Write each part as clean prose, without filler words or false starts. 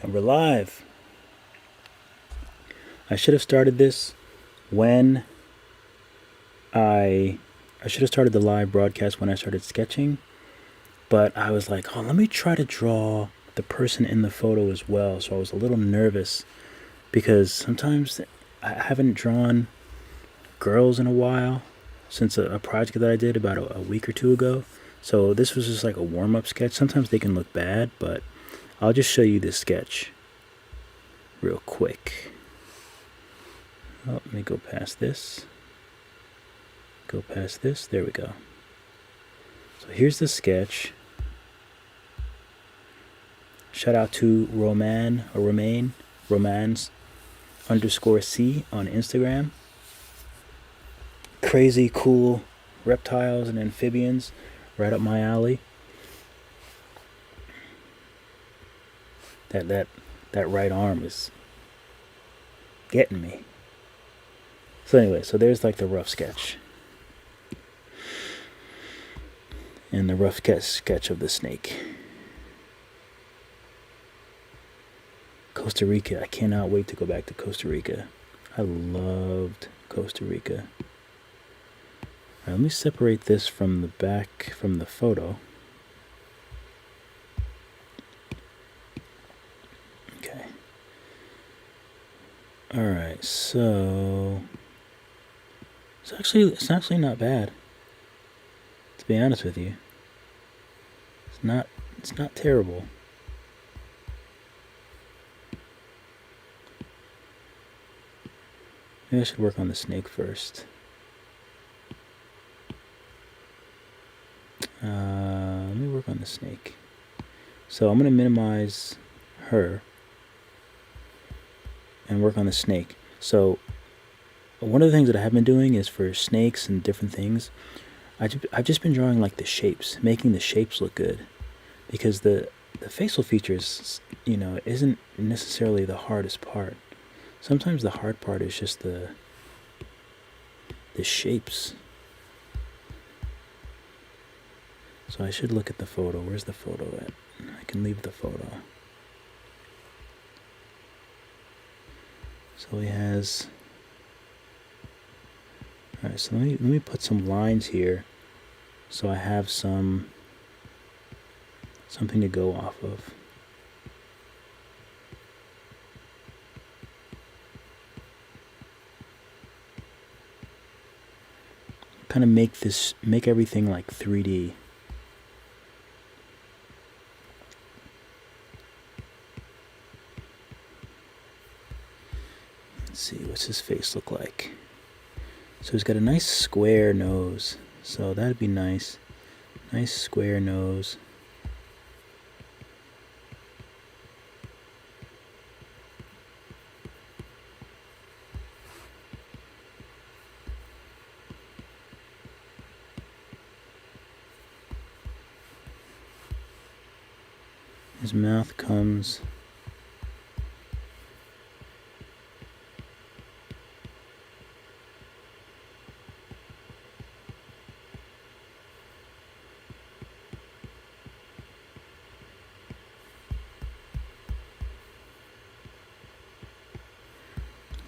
And we're live. I should have started this when I should have started the live broadcast when I started sketching, but I was like, oh, let me try to draw the person in the photo as well. So I was a little nervous because sometimes I haven't drawn girls in a while since a project that I did about a week or two ago. So this was just like a warm-up sketch. Sometimes they can look bad, but I'll just show you this sketch real quick. Oh, let me go past this. Go past this. There we go. So here's the sketch. Shout out to Romance _C on Instagram. Crazy cool reptiles and amphibians, right up my alley. That right arm is getting me. So anyway, so there's like the rough sketch. And the rough sketch of the snake. Costa Rica. I cannot wait to go back to Costa Rica. I loved Costa Rica. All right, let me separate this from the back, from the photo. Okay. All right, so it's actually not bad. To be honest with you, it's not terrible. Maybe I should work on the snake first. Let me work on the snake. So I'm going to minimize her and work on the snake. So one of the things that I have been doing is for snakes and different things, I've just been drawing like the shapes, making the shapes look good, because the facial features, isn't necessarily the hardest part. Sometimes the hard part is just the shapes. So I should look at the photo. Where's the photo at? I can leave the photo. So he has... Alright, so let me put some lines here so I have something to go off of. Kind of make everything like 3D. Let's see, what's his face look like? So he's got a nice square nose, so that'd be nice. Nice square nose. His mouth comes...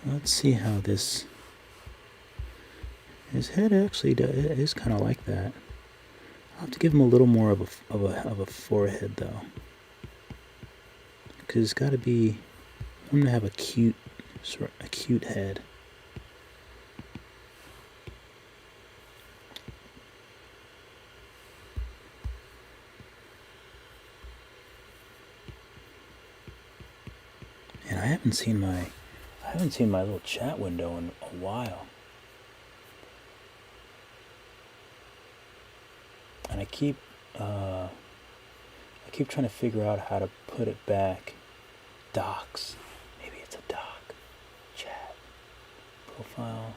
Let's see how this... His head actually is kind of like that. I'll have to give him a little more of a forehead though, because it's got to be... I'm gonna have a cute head. And I haven't seen my little chat window in a while. And I keep trying to figure out how to put it back. Docs. Maybe it's a doc. Chat. Profile.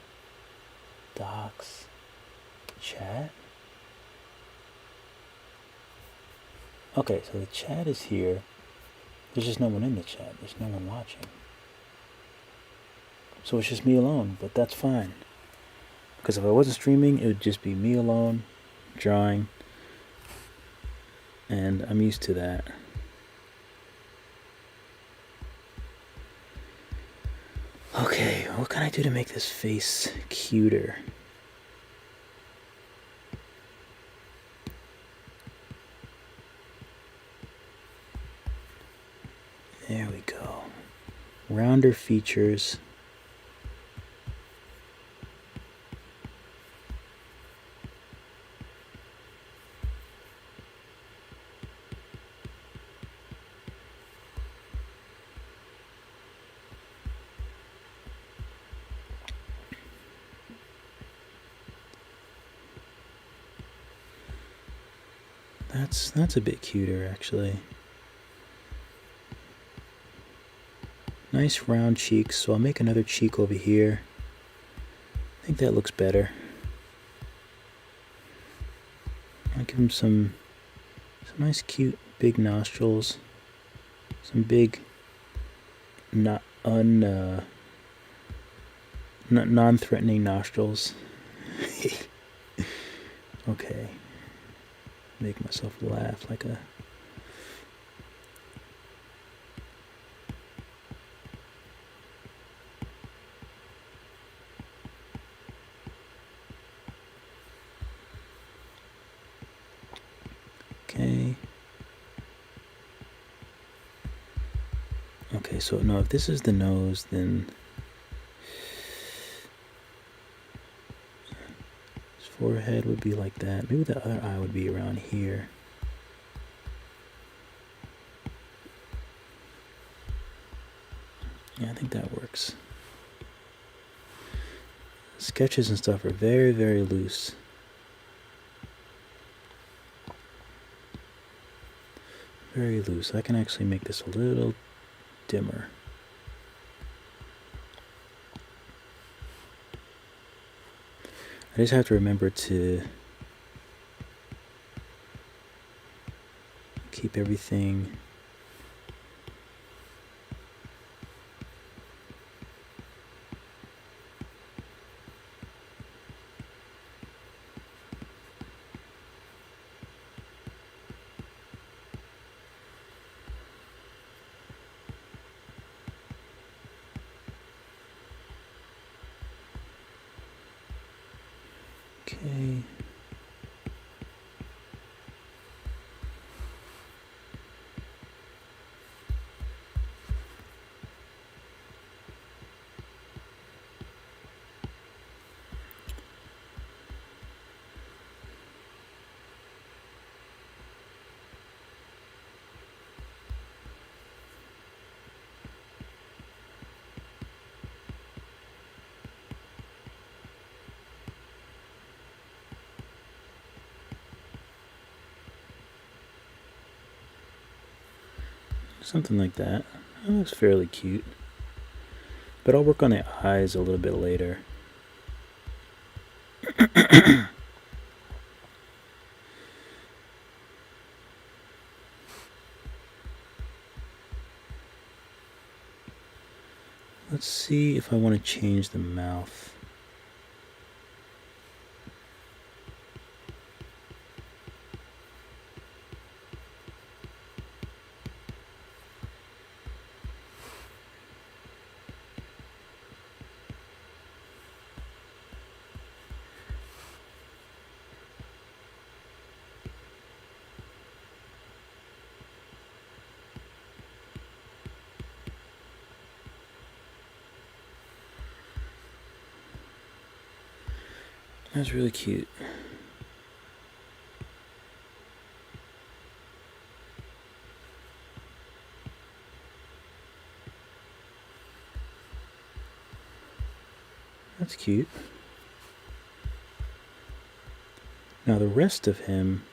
Docs. Chat. Okay, so the chat is here. There's just no one in the chat. There's no one watching. So it's just me alone, but that's fine. Because if I wasn't streaming, it would just be me alone, drawing. And I'm used to that. Okay, what can I do to make this face cuter? There we go. Rounder features. That's a bit cuter, actually. Nice round cheeks, so I'll make another cheek over here. I think that looks better. I'll give him some nice cute big nostrils. Some big non-threatening nostrils. Okay. Make myself laugh like a... Okay. Okay, so no, if this is the nose, then his forehead would be like that. Maybe the other eye would be around here. Yeah, I think that works. Sketches and stuff are very, very loose. Very loose. I can actually make this a little dimmer. I just have to remember to keep everything okay. Something like that. That looks fairly cute. But I'll work on the eyes a little bit later. Let's see if I want to change the mouth. That's really cute. That's cute. Now the rest of him,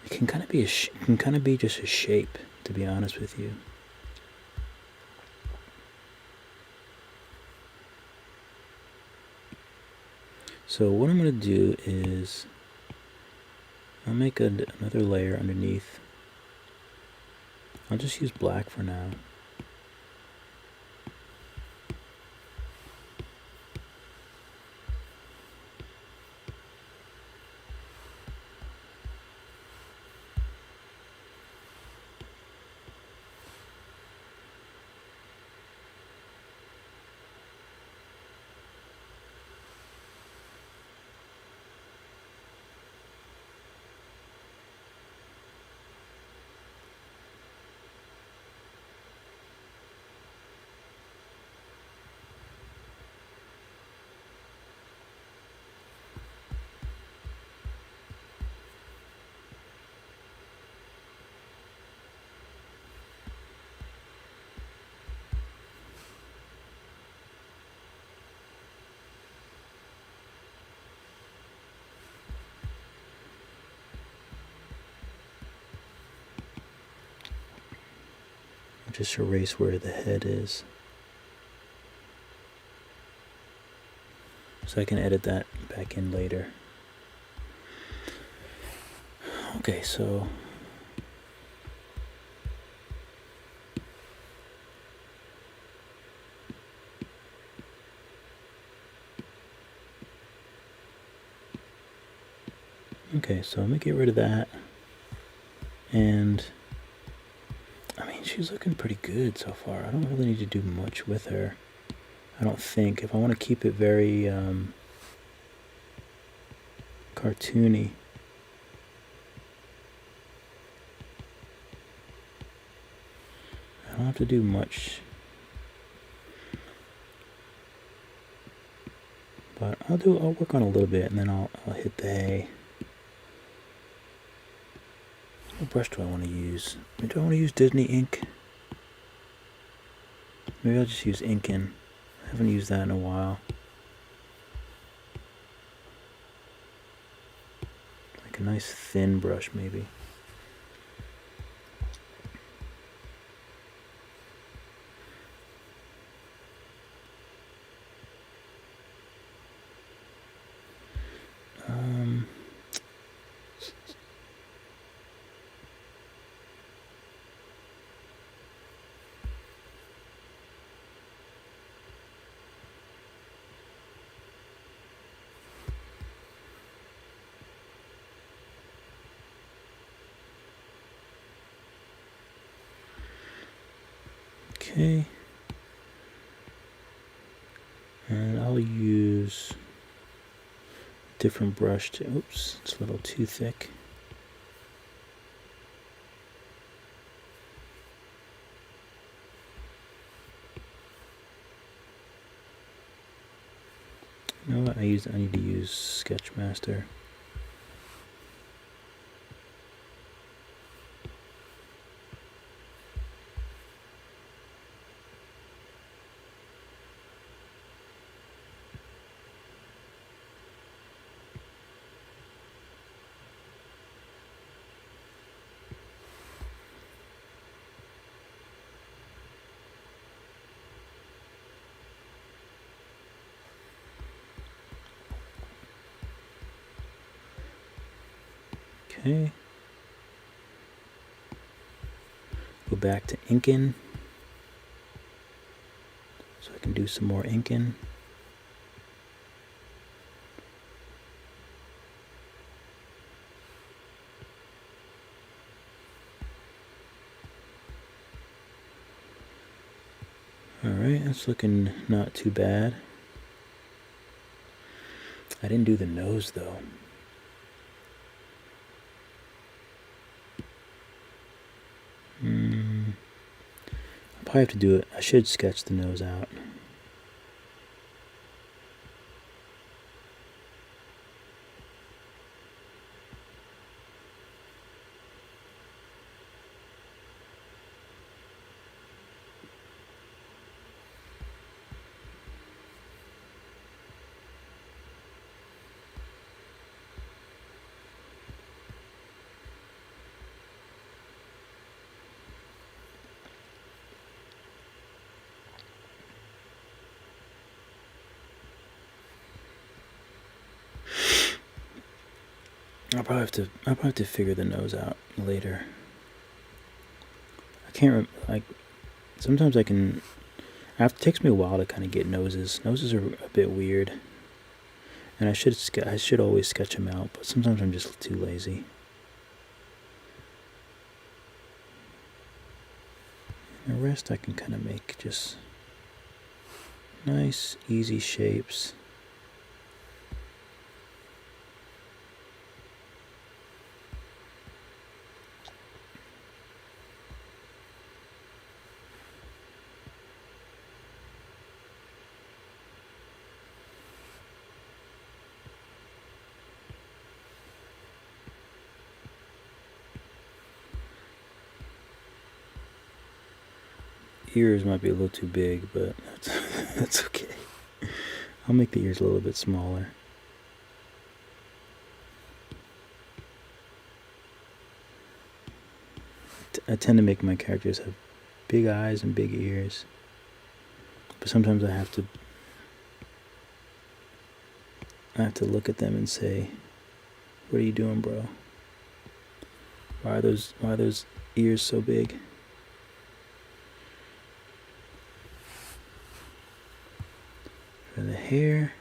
it can kind of be just a shape, to be honest with you. So what I'm going to do is I'll make another layer underneath. I'll just use black for now. just erase where the head is, so I can edit that back in later. Okay, so let me get rid of that. And I mean, she's looking pretty good so far. I don't really need to do much with her, I don't think. If I want to keep it very cartoony, I don't have to do much. But I'll work on a little bit, and then I'll hit the hay. What brush do I want to use? Do I want to use Disney ink? Maybe I'll just use Inkin. I haven't used that in a while. Like a nice thin brush, maybe. Okay, and I'll use a different brush to, oops, it's a little too thick. You know what, I need to use Sketchmaster. Okay. Go back to inking, so I can do some more inking. Alright, that's looking not too bad. I didn't do the nose though. I'll probably have to do it. I should sketch the nose out. I'll probably have to figure the nose out later. I can't like. Sometimes I can. It takes me a while to kind of get noses. Noses are a bit weird, and I should always sketch them out, but sometimes I'm just too lazy. The rest I can kind of make just nice, easy shapes. Ears might be a little too big, but that's okay. I'll make the ears a little bit smaller. I tend to make my characters have big eyes and big ears. But sometimes I have to look at them and say, what are you doing, bro? Why are those ears so big? For the hair,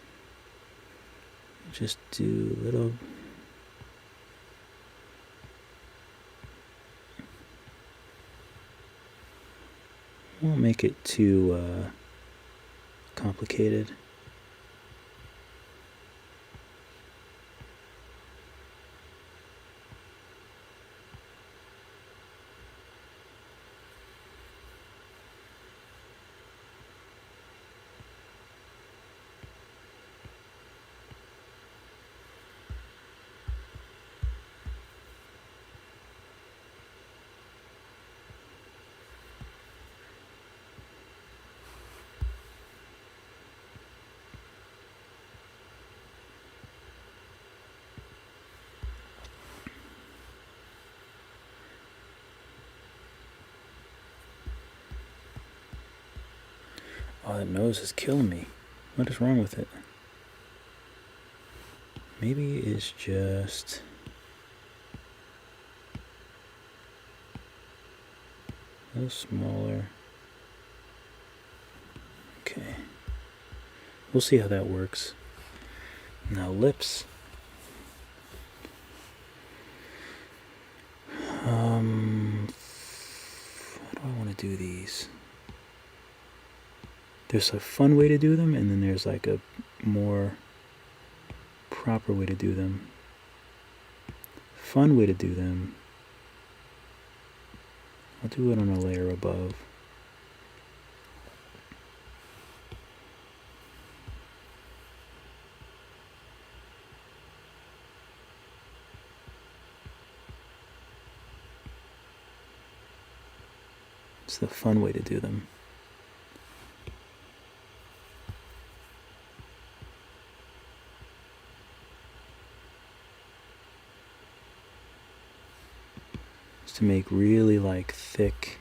just do a little. Won't make it too complicated. Oh, that nose is killing me. What is wrong with it? Maybe it's just a little smaller. Okay. We'll see how that works. Now lips. How do I want to do these? There's a fun way to do them, and then there's like a more proper way to do them. Fun way to do them, I'll do it on a layer above. It's the fun way to do them. To make really like thick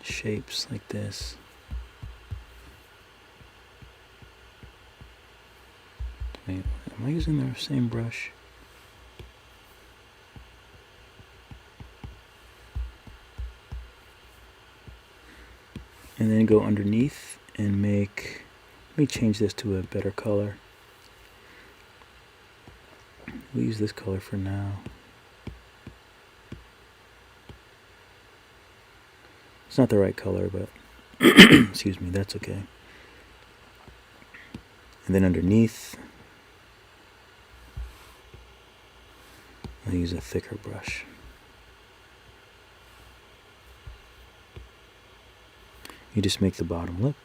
shapes like this. Wait, am I using the same brush? And then go underneath and make, let me change this to a better color. We'll use this color for now. It's not the right color, but excuse me, that's okay. And then underneath, I'll use a thicker brush. You just make the bottom lip.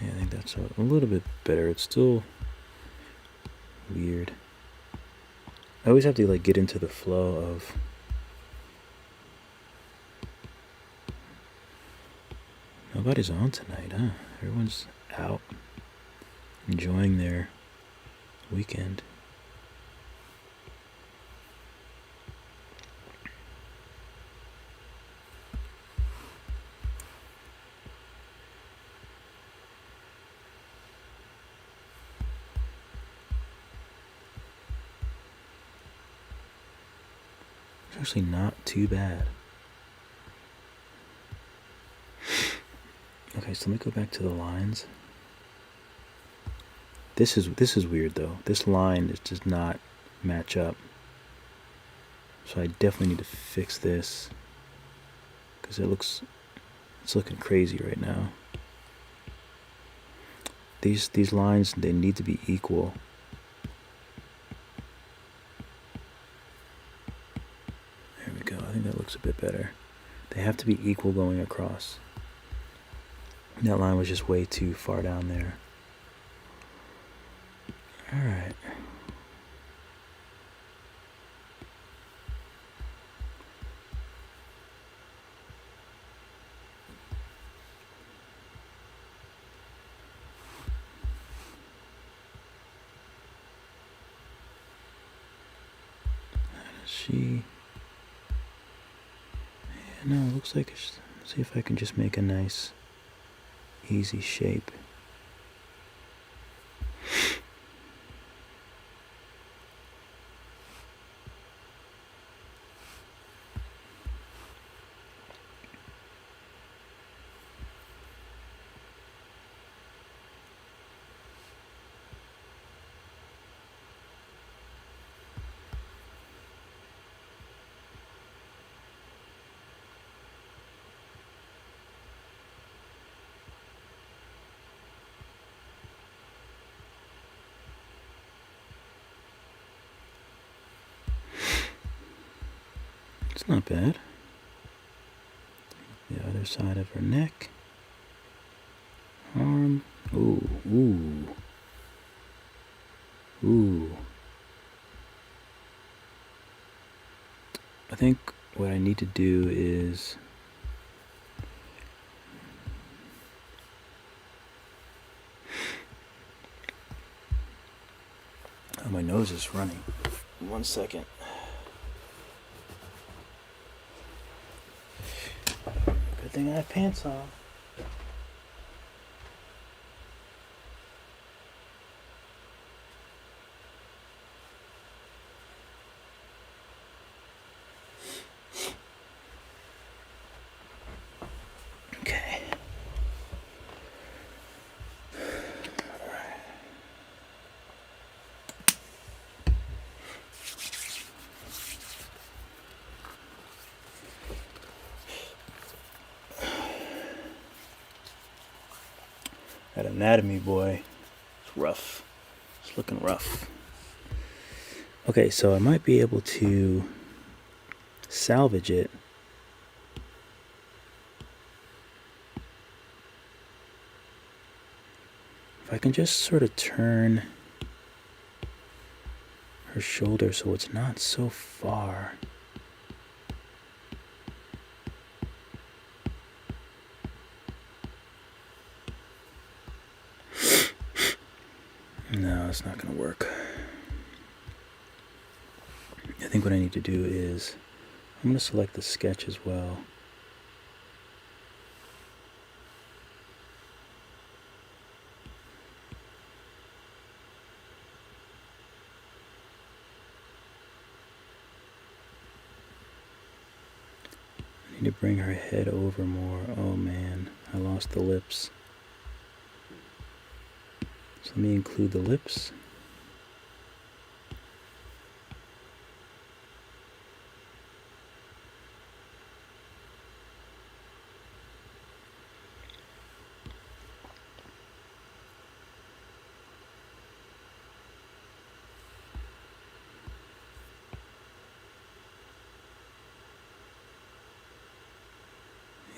Yeah, I think that's a little bit better. It's still weird. I always have to like get into the flow of nobody's on tonight, huh? Everyone's out enjoying their weekend. It's actually not too bad. Okay, so let me go back to the lines. This is weird though. This line does not match up. So I definitely need to fix this because it's looking crazy right now. These lines, they need to be equal. There we go. I think that looks a bit better. They have to be equal going across. That line was just way too far down there. Alright. she... Yeah, no, it looks like it's... See if I can just make a nice, easy shape. It's not bad. The other side of her neck. Arm. Ooh, ooh. Ooh. I think what I need to do is... Oh, my nose is running. 1 second. Good thing I have pants on. Okay. That anatomy, boy, it's rough. It's looking rough. Okay, so I might be able to salvage it. If I can just sort of turn her shoulder so it's not so far. No, it's not going to work. I think what I need to do is, I'm going to select the sketch as well. I need to bring her head over more. Oh man, I lost the lips. So let me include the lips.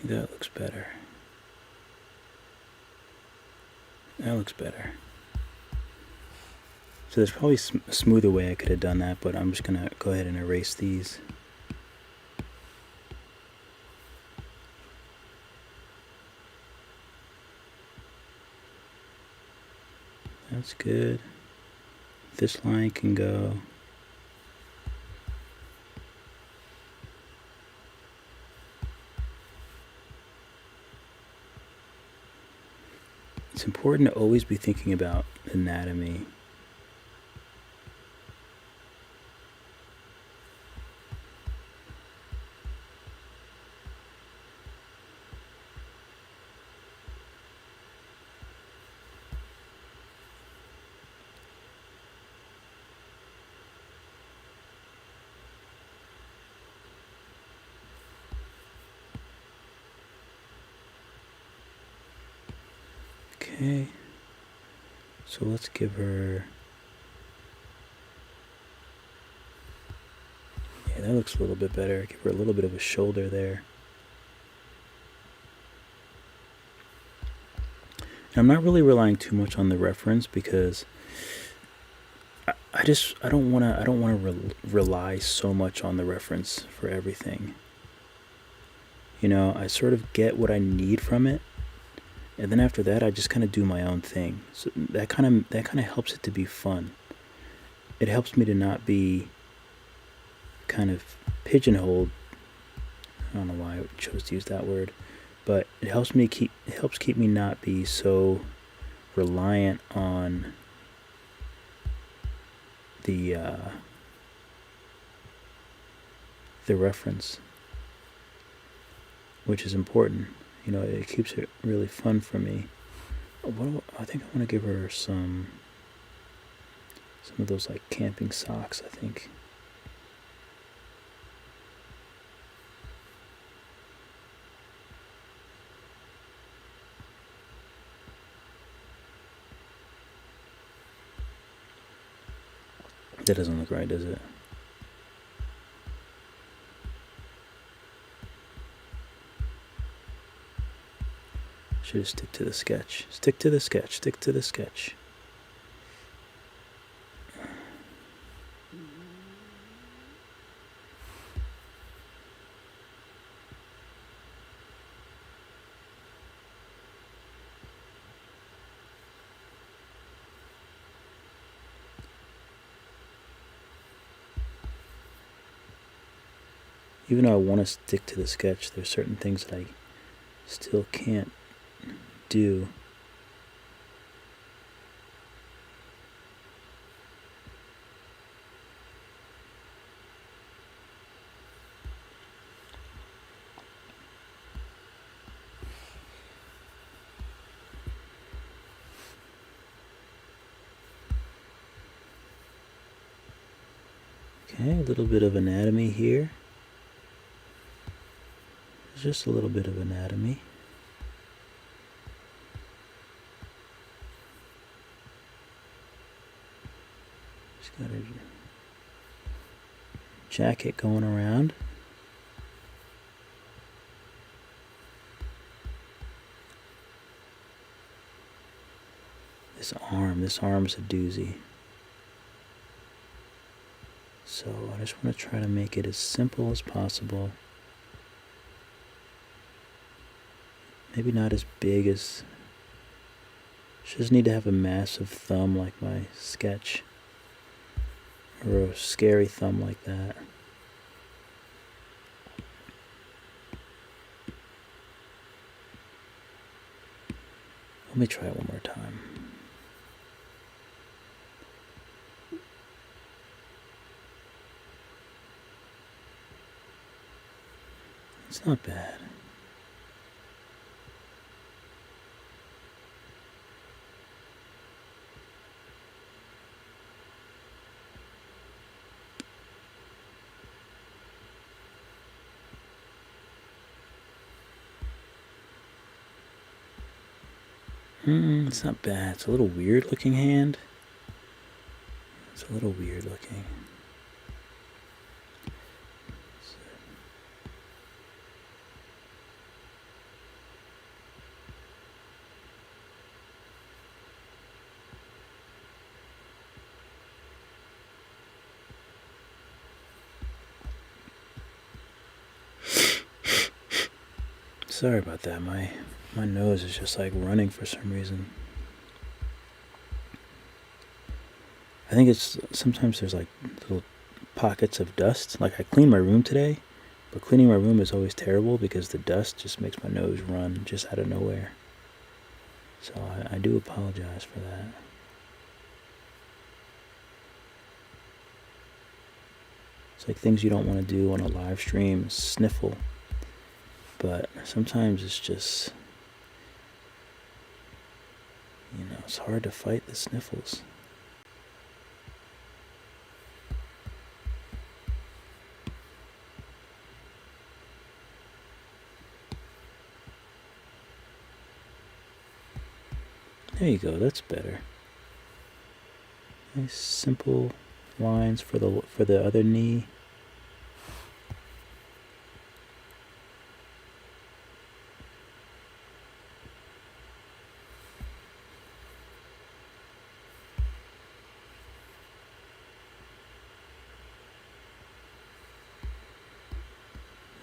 That looks better. That looks better. So there's probably a smoother way I could have done that, but I'm just going to go ahead and erase these. That's good. This line can go. It's important to always be thinking about anatomy. Okay, so let's give her, yeah, that looks a little bit better. Give her a little bit of a shoulder there. And I'm not really relying too much on the reference because I don't want to rely so much on the reference for everything. You know, I sort of get what I need from it. And then after that, I just kind of do my own thing. So that kind of helps it to be fun. It helps me to not be kind of pigeonholed. I don't know why I chose to use that word, but it helps keep me not be so reliant on the reference, which is important. It keeps it really fun for me. I think I want to give her some of those like camping socks, I think. That doesn't look right, does it? Should have stick to the sketch. Stick to the sketch. Stick to the sketch. Even though I want to stick to the sketch, there's certain things that I still can't do. Okay, a little bit of anatomy here. Just a little bit of anatomy. Just got a jacket going around. This arm's a doozy. So I just want to try to make it as simple as possible. Maybe not as big as... She doesn't need to have a massive thumb like my sketch, or a scary thumb like that. Let me try it one more time. It's not bad. It's not bad. It's a little weird looking hand. It's a little weird looking. Sorry about that. My nose is just like running for some reason. I think it's sometimes there's like little pockets of dust. Like I cleaned my room today, but cleaning my room is always terrible because the dust just makes my nose run just out of nowhere. So I do apologize for that. It's like things you don't want to do on a live stream, sniffle. But sometimes it's just, it's hard to fight the sniffles. There you go, that's better. Nice simple lines for the other knee.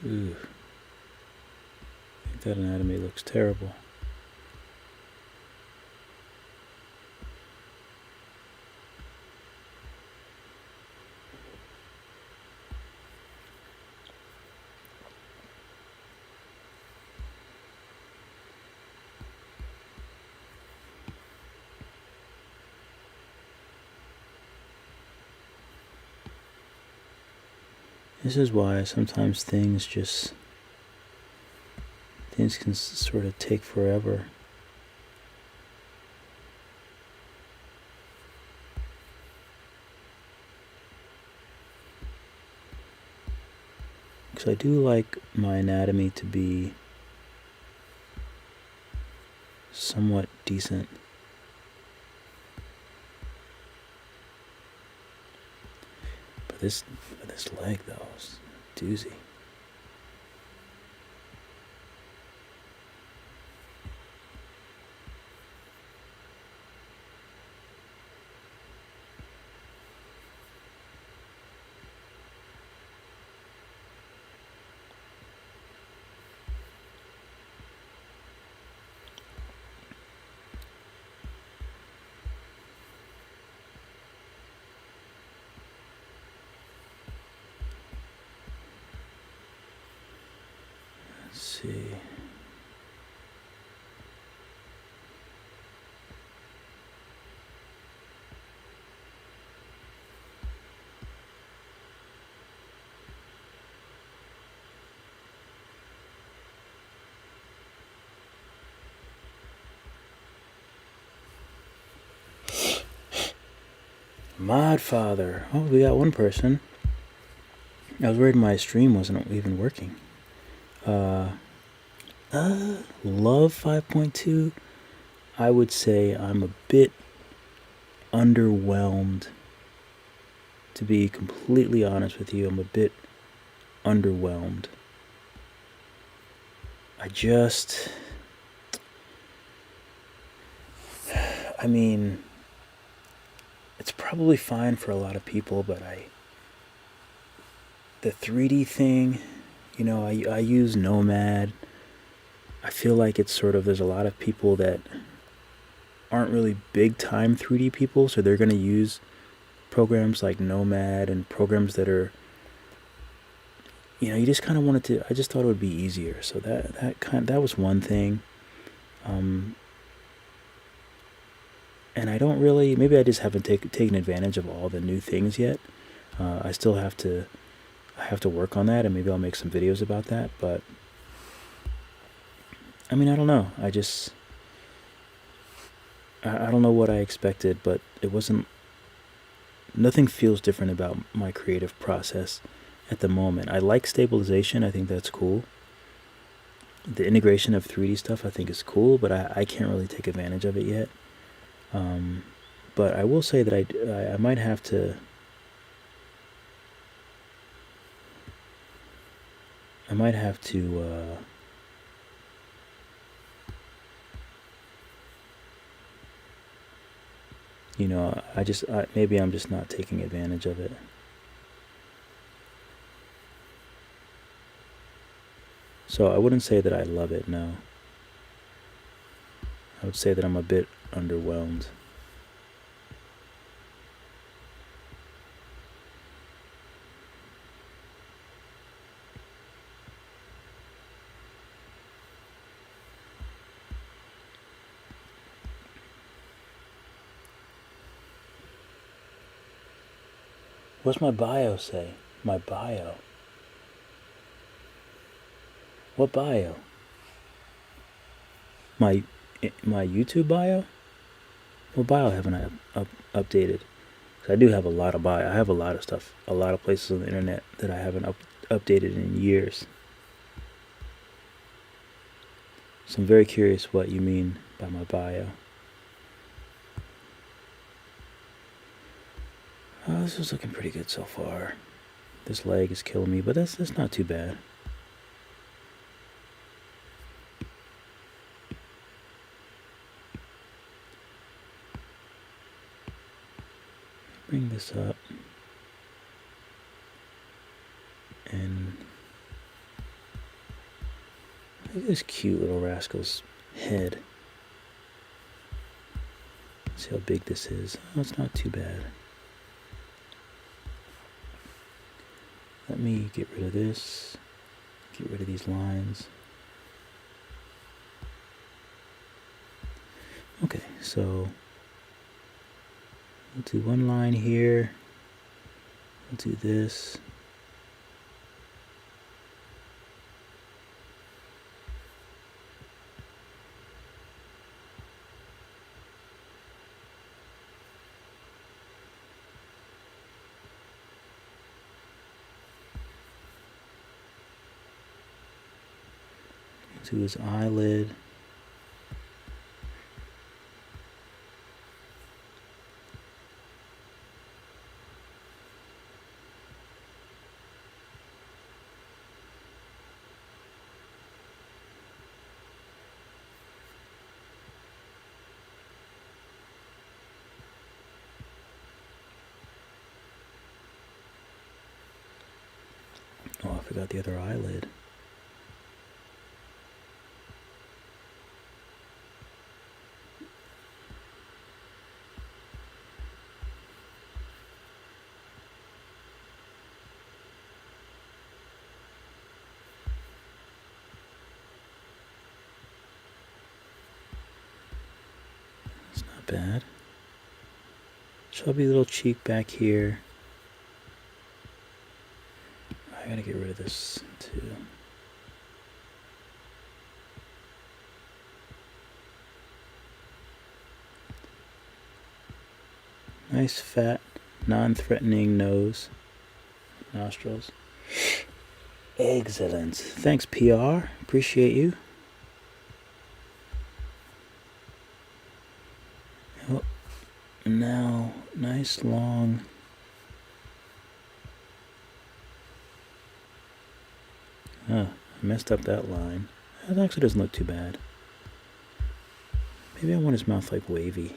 Ooh. I think that anatomy looks terrible. This is why sometimes things can sort of take forever. Because I do like my anatomy to be somewhat decent. But this leg though is a doozy. Let's see. Modfather. Oh, we got one person. I was worried my stream wasn't even working. Love 5.2. I would say I'm a bit underwhelmed. To be completely honest with you, I'm a bit underwhelmed. I mean, it's probably fine for a lot of people, but the 3D thing, I use Nomad. I feel like it's sort of, there's a lot of people that aren't really big time 3D people, so they're going to use programs like Nomad and programs that are, you just kind of wanted to, I just thought it would be easier. So that was one thing. And I don't really, maybe I just haven't taken advantage of all the new things yet. I still have to work on that, and maybe I'll make some videos about that. But I mean, I don't know. I don't know what I expected, but nothing feels different about my creative process at the moment. I like stabilization. I think that's cool. The integration of 3D stuff I think is cool, but I can't really take advantage of it yet. But I will say that I might have to. Maybe I'm just not taking advantage of it. So I wouldn't say that I love it, no. I would say that I'm a bit underwhelmed. What's my bio say? My bio. What bio? My YouTube bio? What bio haven't I updated? 'Cause I do have a lot of bio. I have a lot of stuff, a lot of places on the internet that I haven't updated in years. So I'm very curious what you mean by my bio. Oh, this is looking pretty good so far. This leg is killing me, but that's not too bad. Bring this up. And look at this cute little rascal's head. Let's see how big this is. Oh, it's not too bad. Let me get rid of this. Get rid of these lines. Okay, so we'll do one line here. We'll do this. to his eyelid. Oh, I forgot the other eyelid. It's not bad. Chubby little cheek back here. I gotta get rid of this too. Nice fat, non-threatening nose, nostrils. Excellent. Thanks, PR. Appreciate you. Oh, now, nice long. I messed up that line. That actually doesn't look too bad. Maybe I want his mouth like wavy.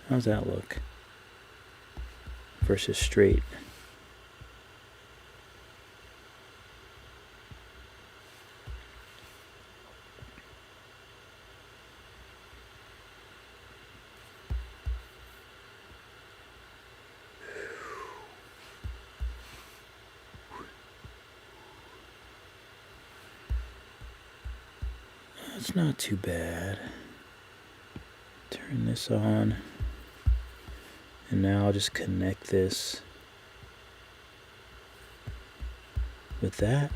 How's that look? Versus straight. That's not too bad. Turn this on. And now I'll just connect this with that.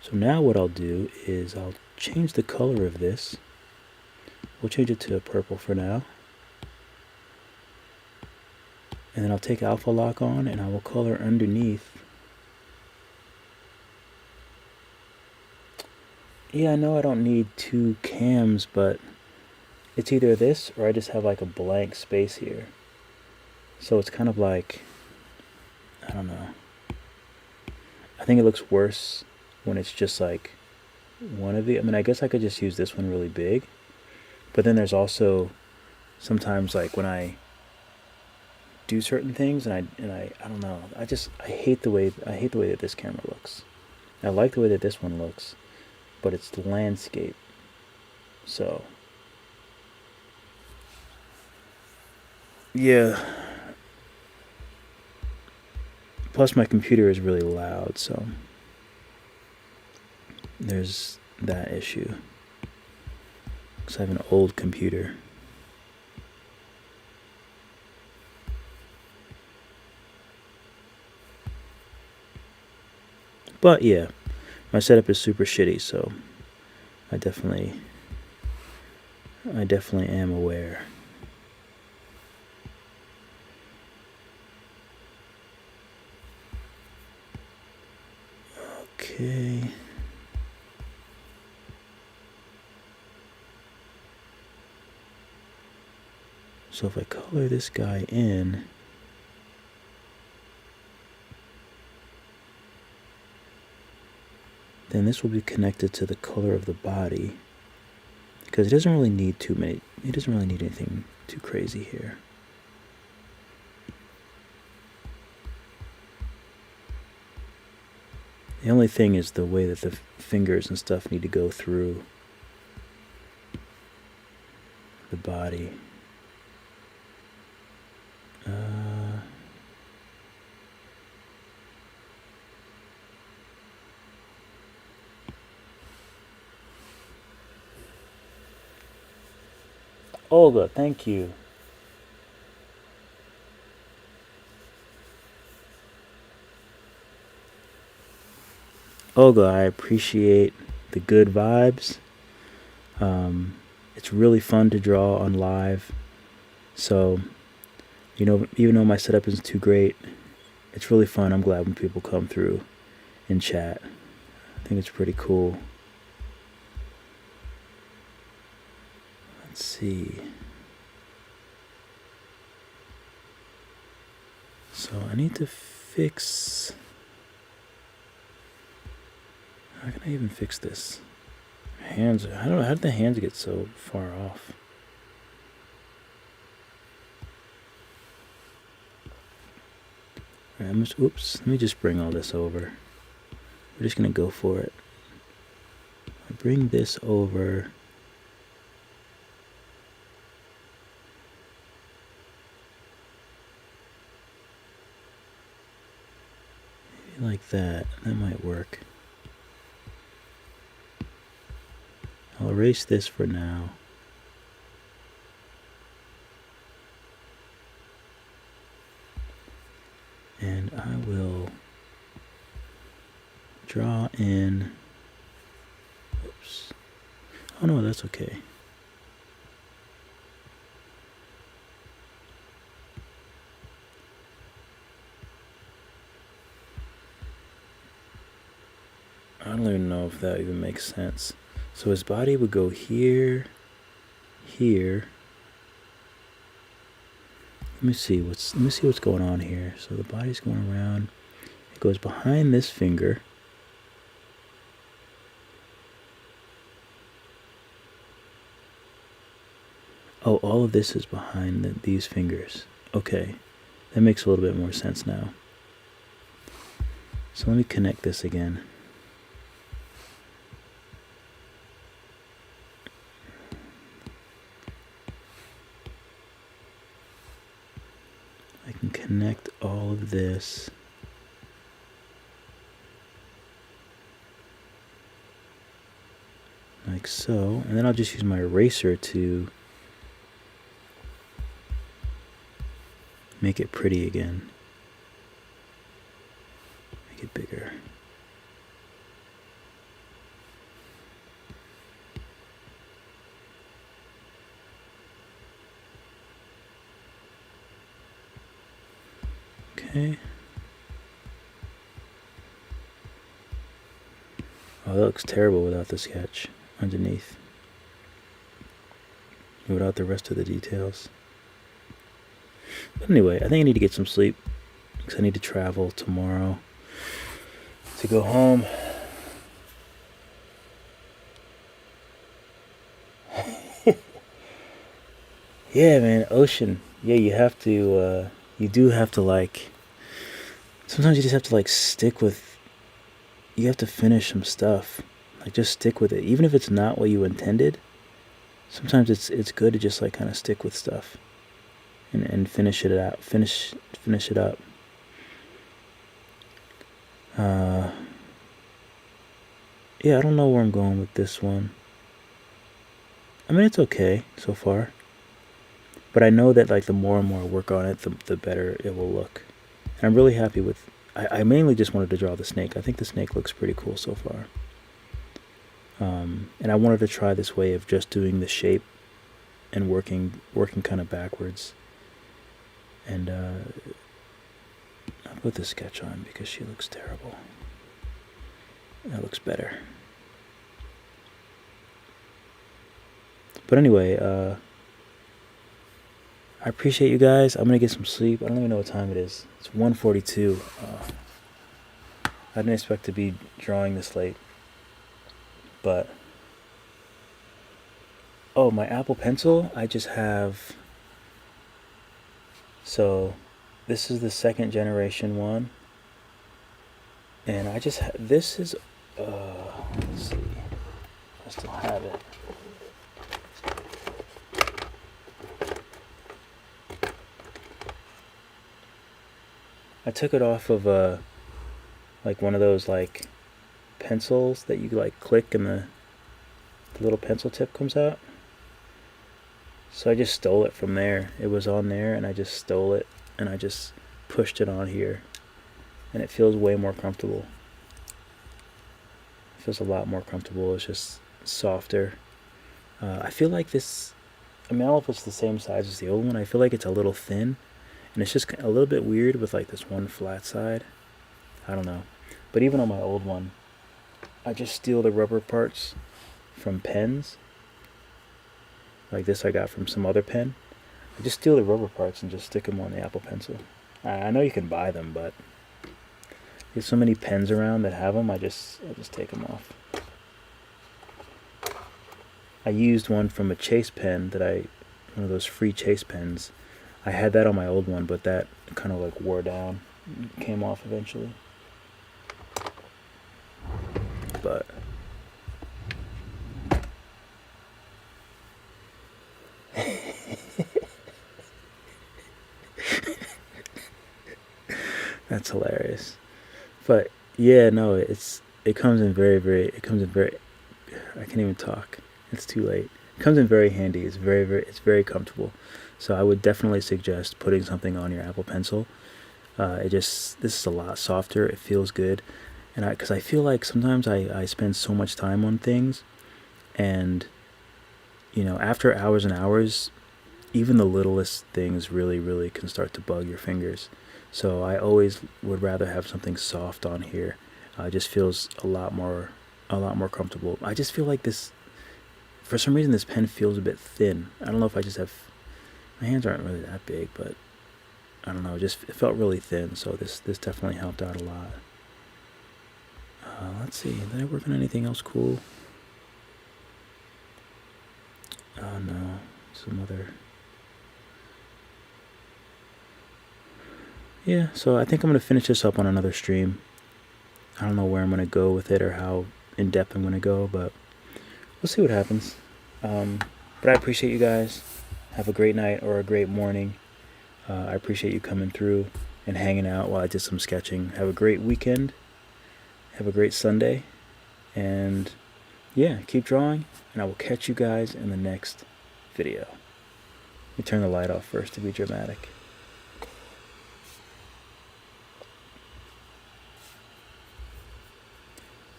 So now what I'll do is I'll change the color of this. We'll change it to purple for now. And then I'll take alpha lock on and I will color underneath. Yeah, I know I don't need two cams, but it's either this or I just have like a blank space here. So it's kind of like, I don't know. I think it looks worse when it's just like one of the, I mean, I guess I could just use this one really big. But then there's also sometimes like when I do certain things and I don't know. I hate the way that this camera looks. I like the way that this one looks, but it's the landscape. So yeah. Plus my computer is really loud, so there's that issue. Because I have an old computer. But yeah, my setup is super shitty, so I definitely am aware. Okay. So if I color this guy in, then this will be connected to the color of the body, because it doesn't really need anything too crazy here. The only thing is the way that the fingers and stuff need to go through the body. Olga, thank you. Olga, I appreciate the good vibes. It's really fun to draw on live. So, even though my setup isn't too great, it's really fun. I'm glad when people come through in chat. I think it's pretty cool. Let's see. So I need to fix... How can I even fix this? Hands, I don't know, how did the hands get so far off? Alright, oops, let me just bring all this over. We're just gonna go for it. I bring this over. Maybe like that might work. I'll erase this for now. And I will draw in, oops, oh no, that's okay. I don't even know if that even makes sense. So his body would go here, here. Let me see what's going on here. So the body's going around. It goes behind this finger. Oh, all of this is behind these fingers. Okay, that makes a little bit more sense now. So let me connect this again. I can connect all of this. Like so, and then I'll just use my eraser to make it pretty again. Make it bigger. Okay. Oh, that looks terrible without the sketch underneath. Without the rest of the details. But anyway, I think I need to get some sleep because I need to travel tomorrow to go home. Yeah, man, ocean. Yeah, you have to, you do have to, like, sometimes you just have to, like, stick with, you have to finish some stuff. Like, just stick with it. Even if it's not what you intended, sometimes it's good to just, like, kind of stick with stuff and finish it out. Finish it up. Yeah, I don't know where I'm going with this one. I mean, it's okay so far. But I know that, like, the more and more I work on it, the better it will look. And I'm really happy with... I mainly just wanted to draw the snake. I think the snake looks pretty cool so far. And I wanted to try this way of just doing the shape and working kind of backwards. And I'll put the sketch on because she looks terrible. That looks better. But anyway, I appreciate you guys. I'm going to get some sleep. I don't even know what time it is. It's 1:42. I didn't expect to be drawing this late. But... oh, my Apple Pencil, I just have... so, this is the second generation one. And I just this is... let's see. I still have it. I took it off of like one of those like pencils that you like click and the little pencil tip comes out. So I just stole it from there. It was on there and I just stole it and I just pushed it on here. And it feels way more comfortable. It feels a lot more comfortable. It's just softer. I feel like this, I mean, I don't know if it's the same size as the old one. I feel like it's a little thin. And it's just a little bit weird with like this one flat side. I don't know. But even on my old one, I just steal the rubber parts from pens. Like this I got from some other pen. I just steal the rubber parts and just stick them on the Apple Pencil. I know you can buy them, but there's so many pens around that have them, I just take them off. I used one from a Chase pen one of those free Chase pens. I had that on my old one, but that kind of like wore down, came off eventually. But that's hilarious. But yeah, no, it comes in very I can't even talk. It's too late. It comes in very handy. It's very comfortable. So I would definitely suggest putting something on your Apple Pencil. This is a lot softer. It feels good, and because I feel like sometimes I spend so much time on things, and after hours and hours, even the littlest things really can start to bug your fingers. So I always would rather have something soft on here. It just feels a lot more comfortable. I just feel like for some reason this pen feels a bit thin. I don't know if I just have, my hands aren't really that big, but I don't know, it felt really thin, so this definitely helped out a lot. Let's see, did I work on anything else cool? Oh no, some other... Yeah, so I think I'm going to finish this up on another stream. I don't know where I'm going to go with it or how in depth I'm going to go, but we'll see what happens. But I appreciate you guys. Have a great night or a great morning. I appreciate you coming through and hanging out while I did some sketching. Have a great weekend. Have a great Sunday. And yeah, keep drawing, and I will catch you guys in the next video. Let me turn the light off first to be dramatic.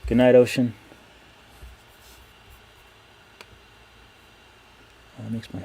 Good night, Ocean. That makes my